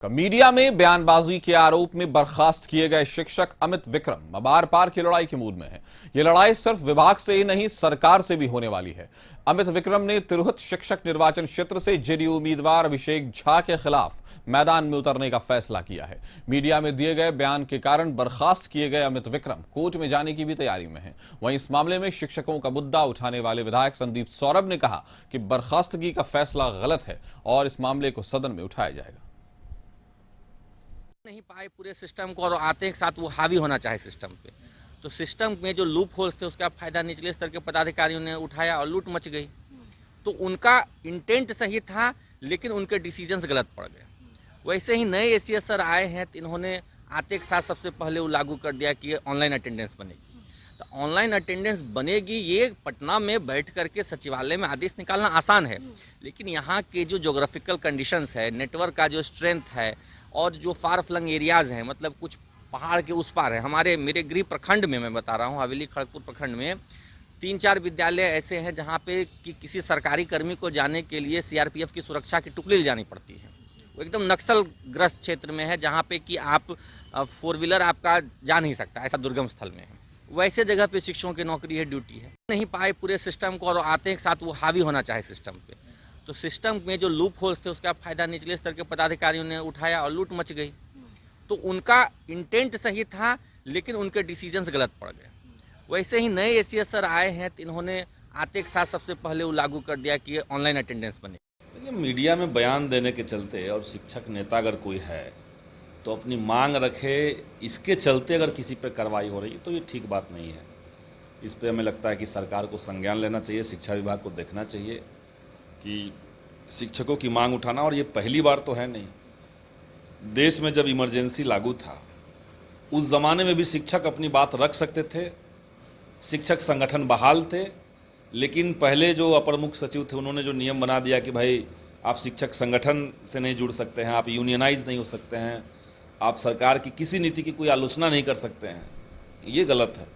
Media में बयानबाजी के आरोप में बर्खास्त किए गए शिक्षक अमित विक्रम अब आर पार की लड़ाई के मूड में हैं। यह लड़ाई सिर्फ विभाग से ही नहीं, सरकार से भी होने वाली है। अमित विक्रम ने तिरहुत शिक्षक निर्वाचन क्षेत्र से जेडीयू उम्मीदवार अभिषेक झा के खिलाफ मैदान में उतरने का फैसला किया है। मीडिया में दिए गए बयान के कारण बर्खास्त किए गए अमित विक्रम कोर्ट में जाने की भी तैयारी में हैं। वहीं इस मामले में शिक्षकों का मुद्दा उठाने वाले विधायक संदीप सौरभ ने कहा कि बर्खास्तगी का फैसला गलत है और इस मामले को सदन में उठाया जाएगा। नहीं पाए पूरे सिस्टम को और आते एक साथ वो हावी होना चाहे सिस्टम पे, तो सिस्टम में जो लूप होल्स थे उसका फायदा निचले स्तर के पदाधिकारियों ने उठाया और लूट मच गई। तो उनका इंटेंट सही था लेकिन उनके डिसीजंस गलत पड़ गए। वैसे ही नए एसीएस सर आए हैं तो इन्होंने आते एक साथ सबसे पहले वो लागू कर दिया कि ऑनलाइन अटेंडेंस बनेगी। तो ऑनलाइन अटेंडेंस बनेगी, ये पटना में बैठ करके सचिवालय में आदेश निकालना आसान है, लेकिन यहाँ के जो जोग्राफिकल कंडीशंस है, नेटवर्क का जो स्ट्रेंथ है और जो फार फ्लंग एरियाज़ हैं, मतलब कुछ पहाड़ के उस पार है। मेरे गृह प्रखंड में मैं बता रहा हूँ, हवेली खड़गपुर प्रखंड में 3-4 विद्यालय ऐसे हैं जहाँ पे कि किसी सरकारी कर्मी को जाने के लिए सीआरपीएफ की सुरक्षा की टुकड़ी ले जानी पड़ती है। वो एकदम नक्सल ग्रस्त क्षेत्र में है जहाँ पे कि आप 4 व्हीलर आपका जा नहीं सकता, ऐसा दुर्गम स्थल में है। वैसे जगह पे शिक्षकों की नौकरी है, ड्यूटी है। नहीं पाए पूरे सिस्टम को और आते एक साथ वो हावी होना चाहे सिस्टम पे, तो सिस्टम में जो लूप होल्स थे उसका फायदा निचले स्तर के पदाधिकारियों ने उठाया और लूट मच गई। तो उनका इंटेंट सही था लेकिन उनके डिसीजंस गलत पड़ गए। वैसे ही नए एसीएस सर आए हैं तो इन्होंने आते एक साथ सबसे पहले वो लागू कर दिया कि ऑनलाइन अटेंडेंस बने। देखिए, मीडिया में बयान देने के चलते और शिक्षक नेता अगर कोई है तो अपनी मांग रखे, इसके चलते अगर किसी पर कार्रवाई हो रही है तो ये ठीक बात नहीं है। इस पर हमें लगता है कि सरकार को संज्ञान लेना चाहिए, शिक्षा विभाग को देखना चाहिए कि शिक्षकों की मांग उठाना, और ये पहली बार तो है नहीं। देश में जब इमरजेंसी लागू था उस ज़माने में भी शिक्षक अपनी बात रख सकते थे, शिक्षक संगठन बहाल थे, लेकिन पहले जो अपर मुख्य सचिव थे उन्होंने जो नियम बना दिया कि भाई आप शिक्षक संगठन से नहीं जुड़ सकते हैं, आप यूनियनाइज नहीं हो सकते हैं, आप सरकार की किसी नीति की कोई आलोचना नहीं कर सकते हैं, ये गलत है।